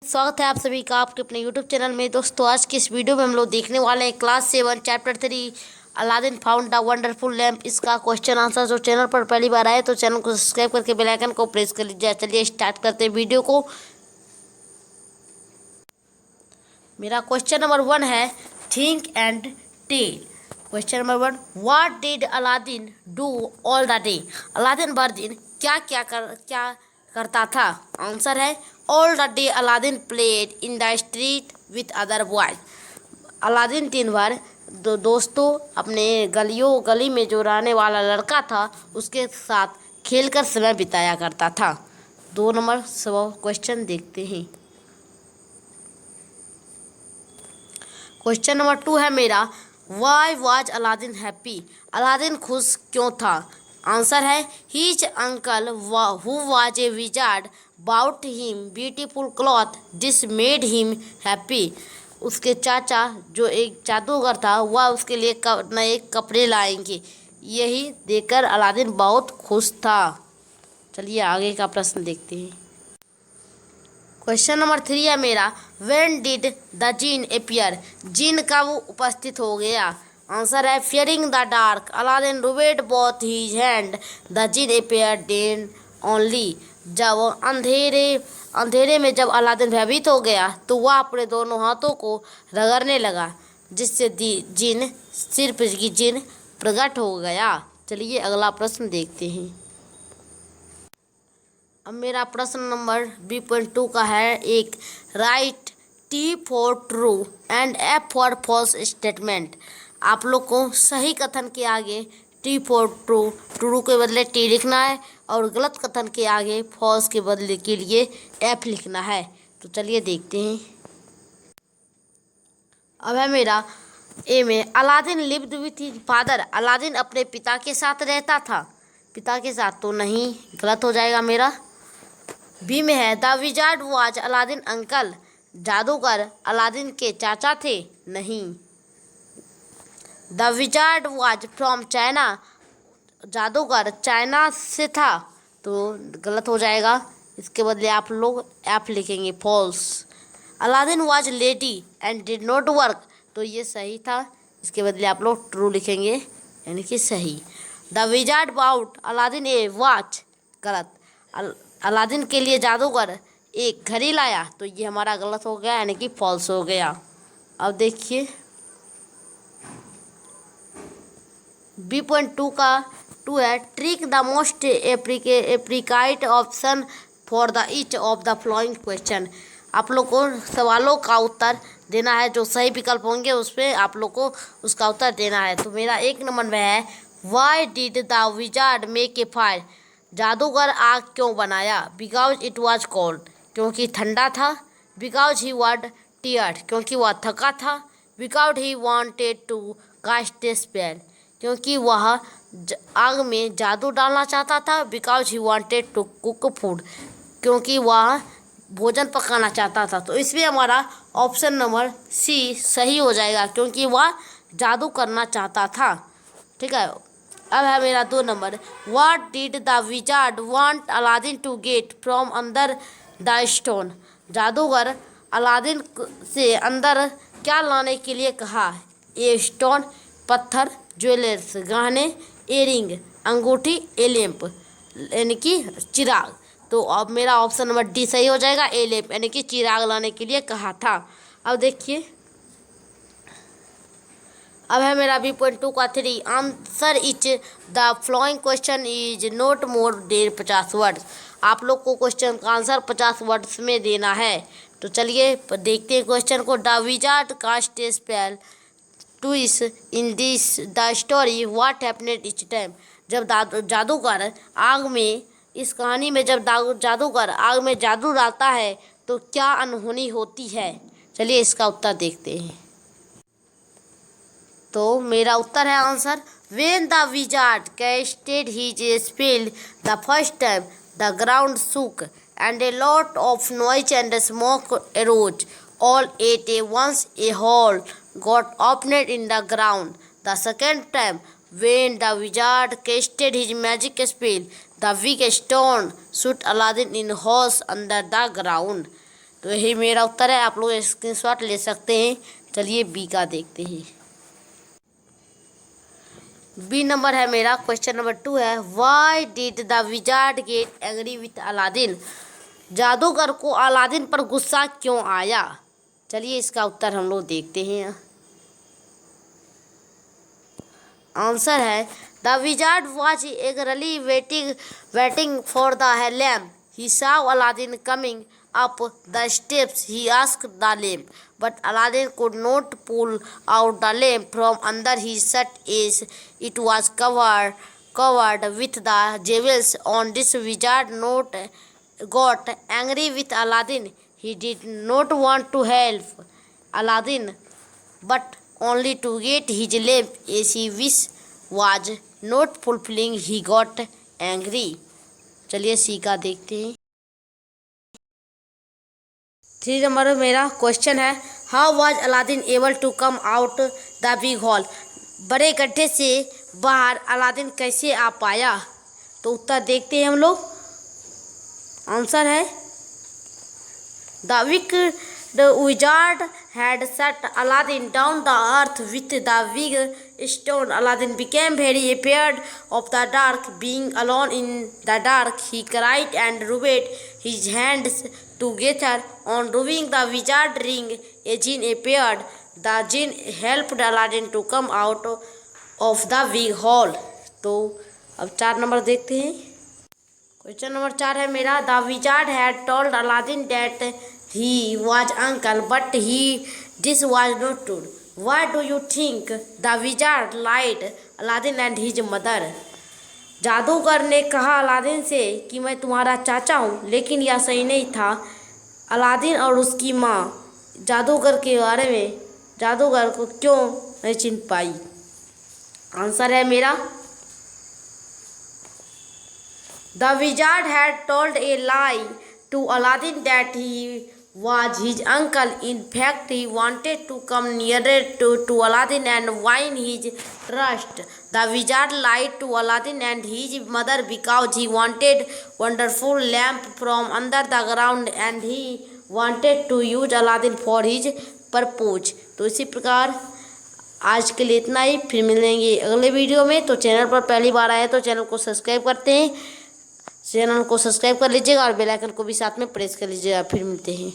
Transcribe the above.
स्वागत है आप सभी का आपके अपने YouTube चैनल में। दोस्तों आज की इस वीडियो में हम लोग देखने वाले हैं class 7 chapter 3 Aladdin found the wonderful lamp. इसका क्वेश्चन आंसर जो चैनल पर पहली बार आए तो चैनल को सब्सक्राइब करके बेल आइकन को प्रेस कर लीजिए। चलिए स्टार्ट करते हैं वीडियो को। मेरा क्वेश्चन नंबर 1 है think and tell. Question number 1, what did Aladdin do all the day. Aladdin भर दिन क्या करता था। आंसर है all the day Aladdin played in the street with other boys. Aladdin दिन भर दोस्तों अपने गली में जो रहने वाला लड़का था उसके साथ खेलकर समय बिताया करता था। 2 नंबर क्वेश्चन देखते हैं। क्वेश्चन नंबर 2 है मेरा, why was Aladdin happy. Aladdin खुश क्यों था। आंसर है his uncle who was a wizard bought him beautiful cloth this made him happy. उसके चाचा जो एक जादूगर था वह उसके लिए नए कपड़े लाएंगे, यही देखकर अलादीन बहुत खुश था। चलिए आगे का प्रश्न देखते हैं। क्वेश्चन नंबर 3 है मेरा, when did the genie appear. Genie कब उपस्थित हो गया। आंसर है fearing the dark Aladdin rubbed both his hand the genie appear then only. जब अंधेरे में जब अलादीन भयभीत हो गया तो वह अपने दोनों हाथों को रगड़ने लगा, जिससे सिर्फ जिन प्रकट हो गया। चलिए अगला प्रश्न देखते हैं। अब मेरा प्रश्न नंबर B.2 का है, एक write T for true and F for false statement. आप लोग को सही कथन के आगे T फॉर ट्रू के बदले T लिखना है और गलत कथन के आगे फॉल्स के बदले के लिए F लिखना है। तो चलिए देखते हैं। अब है मेरा ए में, Aladdin lived with his father. Aladdin अपने पिता के साथ रहता था। पिता के साथ तो नहीं, गलत हो जाएगा मेरा। बी में है, the wizard was Aladdin uncle. जादूगर अलादीन के चाचा थे, नहीं। The wizard was from China. जादूगर चाइना से था, तो गलत हो जाएगा। इसके बदले आप लोग एफ लिखेंगे, false. Aladdin was lazy and did not work, तो ये सही था। इसके बदले आप लोग ट्रू लिखेंगे, यानी कि सही। The wizard bought Aladdin a watch, गलत। अलादीन के लिए जादूगर एक घड़ी लाया, तो ये हमारा गलत हो गया, यानी कि फॉल्स हो गया। अब देखिए B.2 का 2 है, tick the most appropriate option for the each of the following question. आप लोग को सवालों का उत्तर देना है, जो सही विकल्प होंगे उस पर आप लोग को उसका उत्तर देना है। तो मेरा 1 नंबर में है, why did the wizard make a fire. जादूगर आग क्यों बनाया। बिकॉज इट वॉज कोल्ड, क्योंकि ठंडा था। बिकॉज ही वॉज टियर्ड, क्योंकि वह थका था। Because he wanted to cast a spell, क्योंकि वह आग में जादू डालना चाहता था। Because he wanted to cook food, क्योंकि वह भोजन पकाना चाहता था। तो इसमें हमारा ऑप्शन नंबर सी सही हो जाएगा, क्योंकि वह जादू करना चाहता था। ठीक है। अब है मेरा 2 number, what did the wizard want Aladdin to get from under the stone. जादूगर अलादीन से अंदर क्या लाने के लिए कहा। ए स्टोन, पत्थर, ज्वेलर्स गहने, एयरिंग अंगूठी, ए लैंप यानी कि चिराग। तो अब मेरा ऑप्शन नंबर डी सही हो जाएगा, ए लैंप यानी कि चिराग लाने के लिए कहा था। अब देखिए, अब है मेरा B.2 का 3, answer etch the following question is not more than 50 words. आप लोग को क्वेश्चन का आंसर 50 वर्ड्स में देना है। तो चलिए देखते हैं क्वेश्चन को। The wizard cast a spell twice in this the story what happened each time. जब जादूगर आग में, इस कहानी में जब जादूगर आग में जादू डालता है तो क्या अनहोनी होती है। चलिए इसका उत्तर देखते हैं। तो मेरा उत्तर है answer, when the wizard casted his spell the first time the ground shook and a lot of noise and smoke arose all at once. A hole got opened in the ground. The second time when the wizard casted his magic spell the big stone shoot Aladdin in holes under the ground. तो यही मेरा उत्तर है, आप लोग screenshot ले सकते हैं। चलिए बी का देखते हैं। बी नंबर है मेरा, क्वेश्चन नंबर 2 है, why did the wizard get angry with Aladdin? जादूगर को अलादीन पर गुस्सा क्यों आया? चलिए इसका उत्तर हम लोग देखते हैं। आंसर है, the wizard was eagerly waiting for the lamp. He saw Aladdin coming up the steps. He asked the lamp, but Aladdin could not pull out the lamp from under his shirt as it was covered with the jewels on this. Wizard not got angry with Aladdin. He did not want to help Aladdin, but only to get his lamp as he wish was not fulfilling. He got angry. चलिए सी का देखते हैं। 3 number में मेरा question है, how was Aladdin able to come out the big hole? बड़े गड्ढे से बाहर अलादीन कैसे आ पाया? तो उत्तर देखते हैं हम लोग। आंसर है, the wizard had set Aladdin down the earth with the big stone. Aladdin became very afraid of the dark. Being alone in the dark, he cried and rubbed his hands together. On rubbing the wizard ring, a jinn appeared. The jinn helped Aladdin to come out of the big hole. तो अब 4 number देखते हैं। Question number 4 है मेरा, the wizard had told Aladdin that he was uncle, but this was not true. Why do you think the wizard lied Aladdin and his mother? जादूगर ने कहा Aladdin से कि मैं तुम्हारा चाचा हूँ, लेकिन यह सही नहीं था। अलादीन और उसकी माँ जादूगर के बारे में जादूगर को क्यों नहीं चिन्ह पाई? आंसर है मेरा, the wizard had told a lie to Aladdin that he was his uncle. In fact, he wanted to come nearer to Aladdin and win his trust. The wizard lied to Aladdin and his mother because he wanted wonderful lamp from under the ground and he wanted to use Aladdin for his purpose. तो इसी प्रकार आज के लिए इतना ही। फिर मिलेंगे अगले वीडियो में। तो चैनल पर पहली बार आए तो चैनल को सब्सक्राइब करते हैं, चैनल को सब्सक्राइब कर लीजिएगा और बेल आइकन को भी साथ में प्रेस कर लीजिएगा। फिर मिलते हैं।